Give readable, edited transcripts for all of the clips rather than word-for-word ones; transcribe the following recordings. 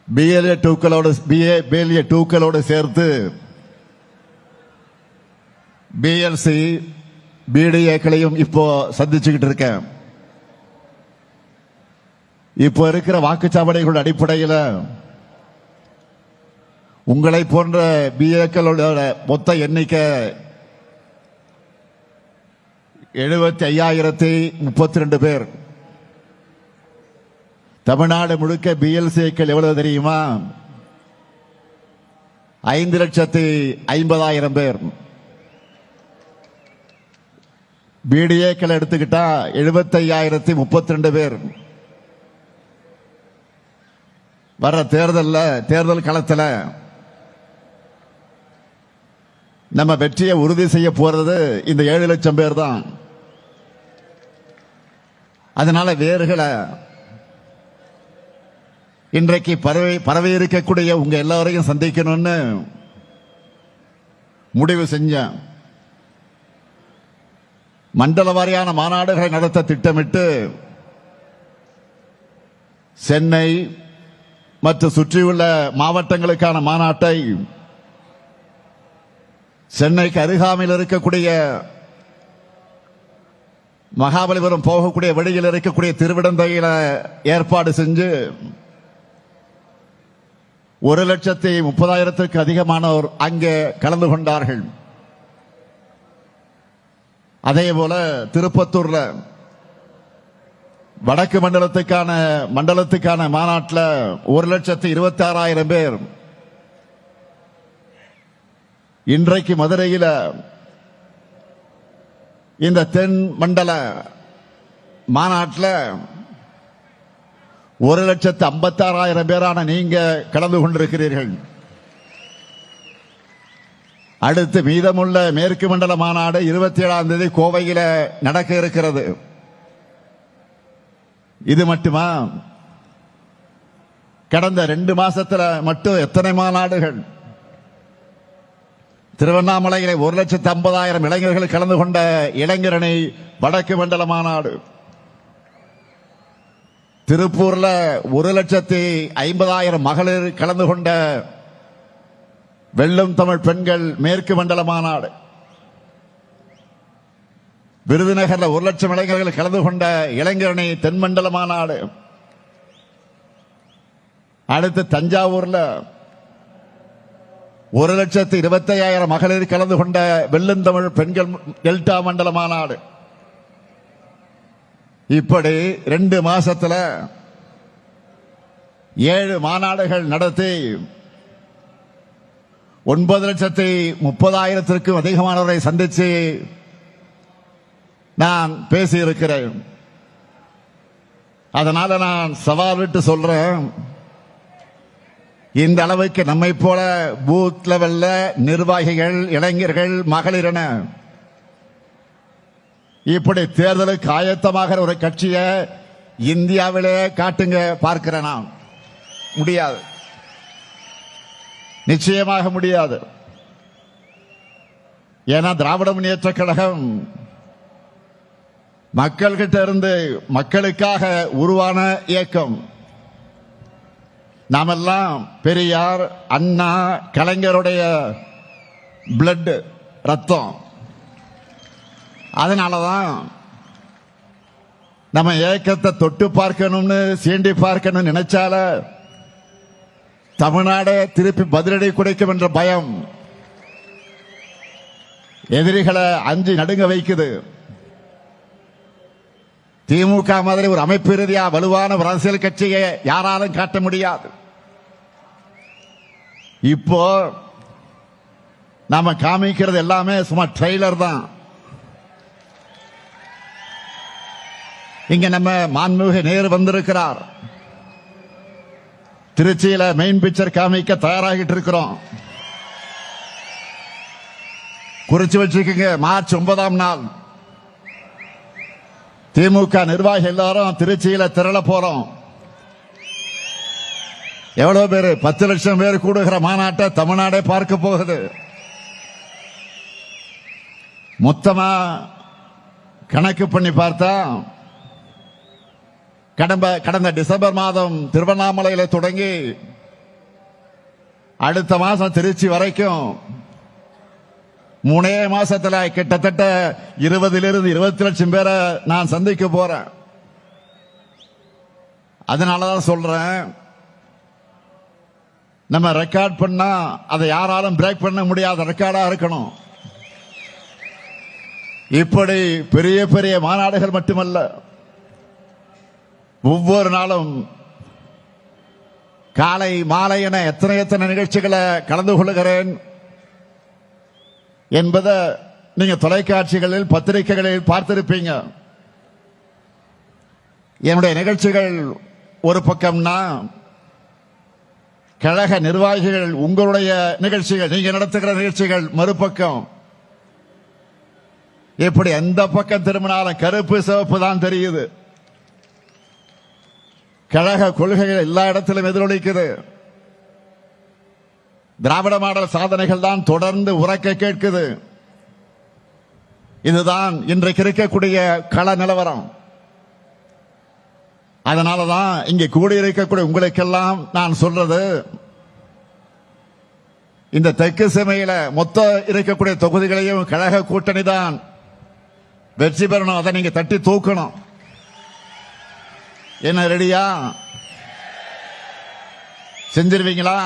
BLA டூக்களோடு சேர்த்து BLC BDAக்களையும் இப்போ சந்திச்சுக்கிட்டு இருக்கேன். இப்போ இருக்கிற வாக்குச்சாவடிகளோட அடிப்படையில் உங்களை போன்ற BAக்களோட மொத்த எண்ணிக்கை 75,032 பேர். தமிழ்நாடு முழுக்க BLCக்கள் எவ்வளவு தெரியுமா? 5,50,000 பேர். BDAக்கள் எடுத்துக்கிட்டா 75,032 பேர். வர தேர்தல் களத்தில் நம்ம வெற்றியை உறுதி செய்ய போறது இந்த 7 லட்சம் பேர் தான். அதனால வேறுகளை இன்றைக்கு பரவி இருக்கக்கூடிய உங்க எல்லாரையும் சந்திக்கணும்னு முடிவு செஞ்சேன். மண்டல வாரியான மாநாடுகளை நடத்த திட்டமிட்டு சென்னை மற்றும் சுற்றியுள்ள மாவட்டங்களுக்கான மாநாட்டை சென்னைக்கு அருகாமையில் இருக்கக்கூடிய மகாபலிபுரம் போகக்கூடிய வழியில் இருக்கக்கூடிய திருவிடந்தையில ஏற்பாடு செஞ்சு 1,30,000க்கு அதிகமானோர் அங்கே கலந்து கொண்டார்கள். அதே போல திருப்பத்தூர்ல வடக்கு மண்டலத்துக்கான மாநாட்டில் 1,26,000 பேர். இன்றைக்கு மதுரையில் இந்த தென் மண்டல மாநாட்டில் 1,56,000 பேரான நீங்க கலந்து கொண்டிருக்கிறீர்கள். அடுத்து மீதமுள்ள மேற்கு மண்டல மாநாடு 27ஆம் தேதி கோவையில் நடக்க இருக்கிறது. இது மட்டுமா? கடந்த 2 மாசத்துல மட்டும் எத்தனை மாநாடுகள்! திருவண்ணாமலையில 1,50,000 இளைஞர்கள் கலந்து கொண்ட இளைஞரணி வடக்கு மண்டல மாநாடு. திருப்பூர்ல 1,50,000 மகளிர் கலந்து கொண்ட வெல்லும் தமிழ் பெண்கள் மேற்கு மண்டல மாநாடு. விருதுநகர்ல 1,00,000 இளைஞர்கள் கலந்து கொண்ட இளைஞரணி தென்மண்டல மாநாடு. அடுத்து தஞ்சாவூர்ல 1,25,000 மகளிர் கலந்து கொண்ட வெல்லும் தமிழ் பெண்கள் டெல்டா மண்டல மாநாடு. இப்படி 2 மாசத்துல 7 மாநாடுகள் நடத்தி 9,30,000க்கும் அதிகமானவரை சந்திச்சு நான் பேசியிருக்கிறேன். அதனால நான் சவால் விட்டு சொல்றேன், இந்த அளவுக்கு நம்மை போல பூத் லெவல்ல நிர்வாகிகள், இளைஞர்கள், மகளிர் என இப்படி தேர்தலுக்கு ஆயத்தமாக ஒரு கட்சியை இந்தியாவிலே காட்டுங்க பார்க்கிறேன். நான் முடியாது, நிச்சயமாக முடியாது. ஏன்னா திராவிட முன்னேற்ற கழகம் மக்கள்கிட்ட இருந்து மக்களுக்காக உருவான இயக்கம். நாமெல்லாம் பெரியார், அண்ணா, கலைஞருடைய பிளட், ரத்தம். அதனாலதான் நம்ம இயக்கத்தை தொட்டு பார்க்கணும்னு, சீண்டி பார்க்கணும்னு நினைச்சால தமிழ்நாடு திருப்பி பதிலடி கொடுக்கும் என்ற பயம் எதிரிகளை அஞ்சு நடுங்க வைக்குது. திமுக மாதிரி ஒரு அமைப்பு ரீதியா வலுவான ஒரு அரசியல் கட்சியை யாராலும் காட்ட முடியாது. இப்போ நாம காமிக்கிறது எல்லாமே சும்மா ட்ரெய்லர் தான். இங்க நம்ம மாண்புமிகு நேரு வந்திருக்கிறார். திருச்சியில மெயின் பிக்சர் காமிக்க தயாராகிட்டு இருக்கிறோம். குறிச்சு வச்சுக்கோங்க, மார்ச் 9ஆம் நாள் திமுக நிர்வாகி எல்லாரும் திருச்சியில திரள போறோம். எவ்வளவு பேரு? 10 லட்சம் பேர் கூடுகிற மாநாட்டை தமிழ்நாடே பார்க்க போகுது. மொத்தமா கணக்கு பண்ணி பார்த்தா கடந்த டிசம்பர் மாதம் திருவண்ணாமலையில தொடங்கி அடுத்த மாசம் திருச்சி வரைக்கும் 3 மாசத்துல கிட்டத்தட்ட 20 லட்சம் பேரை நான் சந்திக்க போறேன். அதனாலதான் சொல்றேன், நம்ம ரெக்கார்ட் பண்ணா அதை யாராலும் பிரேக் பண்ண முடியாத ரெக்கார்டா இருக்கணும். இப்படி பெரிய பெரிய மாநாடுகள் மட்டுமல்ல, ஒவ்வொரு நாளும் காலை மாலை என எத்தனை நிகழ்ச்சிகளை கலந்து கொள்கிறேன் என்பதை நீங்க தொலைக்காட்சிகளில் பத்திரிகைகளில் பார்த்திருப்பீங்க. என்னுடைய நிகழ்ச்சிகள் ஒரு பக்கம்னா, கழக நிர்வாகிகள் உங்களுடைய நிகழ்ச்சிகள், நீங்க நடத்துகிற நிகழ்ச்சிகள் மறுபக்கம். இப்படி எந்த பக்கம் திரும்பினாலும் கருப்பு சிவப்பு தான் தெரியுது. கழக கொள்கைகள் எல்லா இடத்திலும் எதிரொலிக்குது. திராவிட மாடல் சாதனைகள் தான் தொடர்ந்து உரக்க கேட்குது. இதுதான் இன்றைக்கு இருக்கக்கூடிய கள நிலவரம். அதனாலதான் இங்கே கூடியிருக்கக்கூடிய உங்களுக்கெல்லாம் நான் சொல்றது, இந்த தெற்கு செமையில மொத்த இருக்கக்கூடிய தொகுதிகளையும் கழக கூட்டணி தான் வெற்றி பெறணும். அதை நீங்க தட்டி தூக்கணும். என்ன ரெடியா? செஞ்சிருவீங்களா?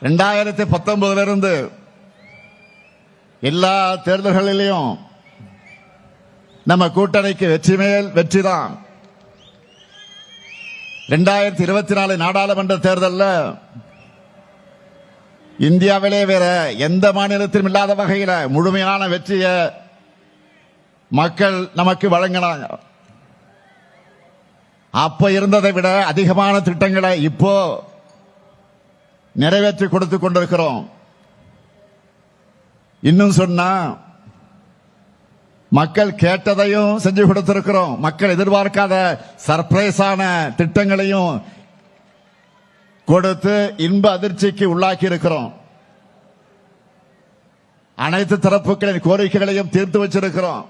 2019 இருந்து எல்லா தேர்தல்களிலும் நம்ம கூட்டணிக்கு வெற்றி மேல் வெற்றிதான். 2024 நாடாளுமன்ற தேர்தலில் இந்தியாவிலே வேற எந்த மாநிலத்திலும் இல்லாத வகையில் முழுமையான வெற்றியை மக்கள் நமக்கு வழங்கினாங்க. அப்ப இருந்ததை விட அதிகமான திட்டங்களை இப்போ நிறைவேற்றி கொடுத்து கொண்டிருக்கிறோம். இன்னும் சொன்னா, மக்கள் கேட்டதையும் செஞ்சு கொடுத்திருக்கிறோம். மக்கள் எதிர்பார்க்காத சர்ப்ரைஸான திட்டங்களையும் கொடுத்து இன்ப அதிர்ச்சிக்கு உள்ளாக்கி இருக்கிறோம். அனைத்து தரப்புகளின் கோரிக்கைகளையும் தீர்த்து வச்சிருக்கிறோம்.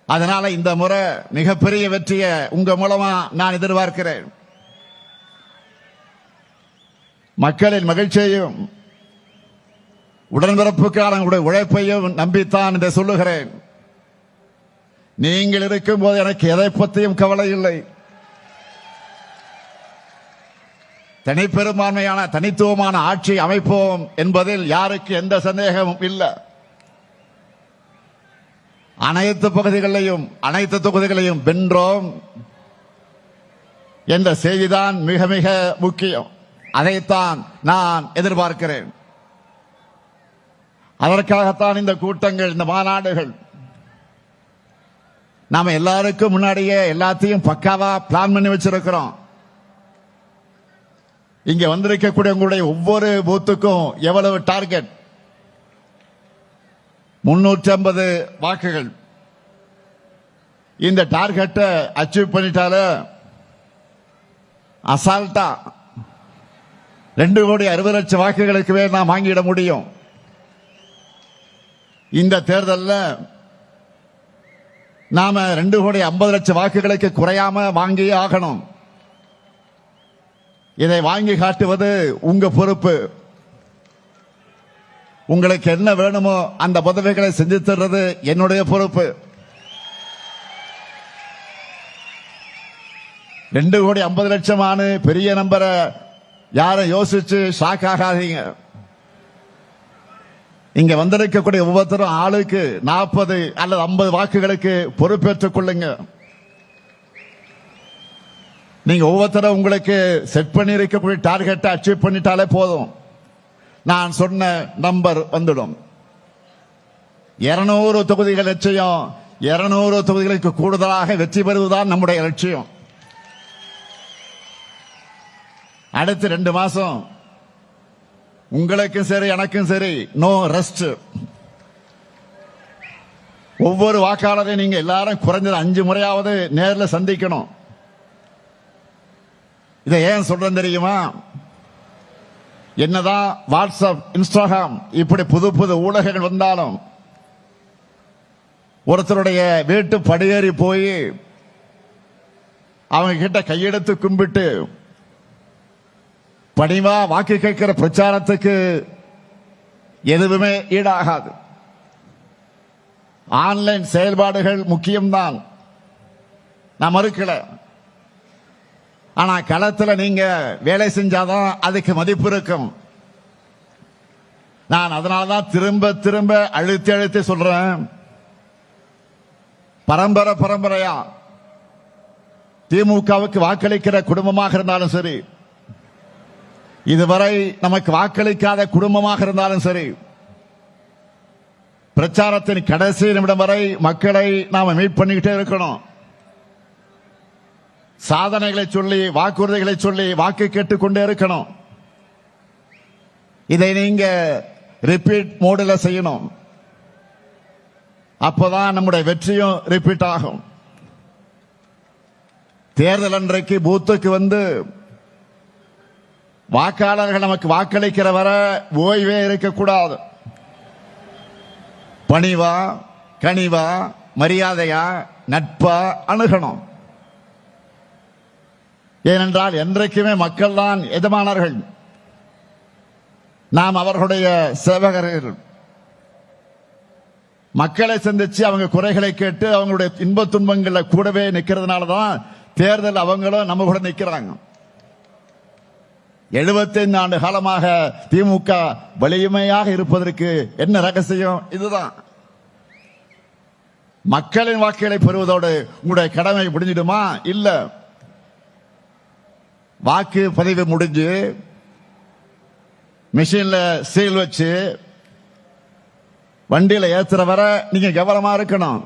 அதனால இந்த முறை மிகப்பெரிய வெற்றியை உங்க மூலமா நான் எதிர்பார்க்கிறேன். மக்களின் மகிழ்ச்சியையும் உடன்பிறப்புக்கான உழைப்பையும் நம்பித்தான் இதை சொல்லுகிறேன். நீங்கள் இருக்கும் போது எனக்கு எதை பற்றியும் கவலை இல்லை. தனிப்பெரும்பான்மையான தனித்துவமான ஆட்சி அமைப்போம் என்பதில் யாருக்கு எந்த சந்தேகமும் இல்லை. அனைத்து பகுதிகளையும் அனைத்து தொகுதிகளையும் வென்றோம் என்ற செய்திதான் மிக மிக முக்கியம். அதைத்தான் நான் எதிர்பார்க்கிறேன். அதற்காகத்தான் இந்த கூட்டங்கள், இந்த மாநாடுகள். நாம எல்லாருக்கும் முன்னாடியே எல்லாத்தையும் பக்காவா பிளான் பண்ணி வச்சிருக்கிறோம். இங்க வந்திருக்கக்கூடிய உங்களுடைய ஒவ்வொரு பூத்துக்கும் எவ்வளவு டார்கெட்? 350 வாக்குகள். இந்த டார்கெட்டை அச்சீவ் பண்ணிட்டால அசால்ட்டா 2,60,00,000 வாக்குகளுக்கு நாம் வாங்கிட முடியும். இந்த தேர்தலில் நாம 2,50,00,000 வாக்குகளுக்கு குறையாம வாங்கி ஆகணும். இதை வாங்கி காட்டுவது உங்க பொறுப்பு. உங்களுக்கு என்ன வேணுமோ அந்த பதவிகளை செஞ்சு தர்றது என்னுடைய பொறுப்பு. 2,50,00,000 பெரிய நம்பரை யாரும் யோசிச்சு ஷாக் ஆகாதீங்க. இங்க வந்திருக்கக்கூடிய ஒவ்வொருத்தரும் ஆளுக்கு 40 அல்லது 50 வாக்குகளுக்கு பொறுப்பேற்றுக் கொள்ளுங்க. நீங்க ஒவ்வொருத்தரும் உங்களுக்கு செட் பண்ணி இருக்கக்கூடிய டார்கெட்டை அச்சீவ் பண்ணிட்டாலே போதும். நான் சொன்ன நம்பர் வந்துடும். 200 தொகுதிகள் லட்சியம். 200 தொகுதிகளுக்கு கூடுதலாக வெற்றி பெறுவதுதான் நம்முடைய லட்சியம். அடுத்து 2 மாசம் உங்களுக்கும் சரி எனக்கும் சரி நோ ரெஸ்ட். ஒவ்வொரு வாக்காளரையும் நீங்க எல்லாரும் குறைஞ்சது 5 முறையாவது நேரில் சந்திக்கணும். இதை ஏன் சொல்றேன் தெரியுமா? என்னதான் வாட்ஸ்அப், இன்ஸ்டாகிராம் இப்படி புது புது ஊடகங்கள் வந்தாலும் ஒருத்தருடைய வீட்டு படியேறி போய் அவங்க கிட்ட கையெடுத்து கும்பிட்டு பணிவா வாக்கு கேட்கிற பிரச்சாரத்துக்கு எதுவுமே ஈடாகாது. ஆன்லைன் செயல்பாடுகள் முக்கியம்தான், நான் மறுக்கல. ஆனா களத்தில் நீங்க வேலை செஞ்சாதான் அதுக்கு மதிப்பு இருக்கும். நான் அதனாலதான் திரும்ப திரும்ப அழுத்தி அழுத்தி சொல்றேன், பரம்பரையா திமுகவுக்கு வாக்களிக்கிற குடும்பமாக இருந்தாலும் சரி, இதுவரை நமக்கு வாக்களிக்காத குடும்பமாக இருந்தாலும் சரி, பிரச்சாரத்தின் கடைசி நிமிடம் வரை மக்களை நாம மீட் பண்ணிக்கிட்டே இருக்கணும். சாதனைகளை சொல்லி, வாக்குறுதிகளை சொல்லி வாக்கு கேட்டுக்கொண்டே இருக்கணும். இதை நீங்க ரிப்பீட் மோடில் செய்யணும். அப்பதான் நம்முடைய வெற்றியும் ரிப்பீட் ஆகும். தேர்தல் அன்றைக்கு பூத்துக்கு வந்து வாக்காளர்கள் நமக்கு வாக்களிக்கிற வர ஓய்வே இருக்கக்கூடாது. பணிவா, கனிவா, மரியாதையா, நட்பா அணுகணும். ஏனென்றால் என்றைக்குமே மக்கள் தான் எஜமானர்கள், நாம் அவர்களுடைய சேவகர்கள். மக்களை சந்திச்சு அவங்க குறைகளை கேட்டு அவங்களுடைய இன்ப துன்பங்களை கூடவே நிக்கிறதுனாலதான் தேர்தல் அவங்களும் நம்ம கூட நிக்கிறாங்க. 75 ஆண்டு காலமாக திமுக வலிமையாக இருப்பதற்கு என்ன ரகசியம்? இதுதான். மக்களின் வாக்குகளை பெறுவதோடு உங்களுடைய கடமை முடிஞ்சிடுமா? இல்ல. வாக்கு பதிவு முடிஞ்சு மிஷின்ல சீல் வச்சு வண்டியில ஏத்துற வர நீங்க கவனமா இருக்கணும்.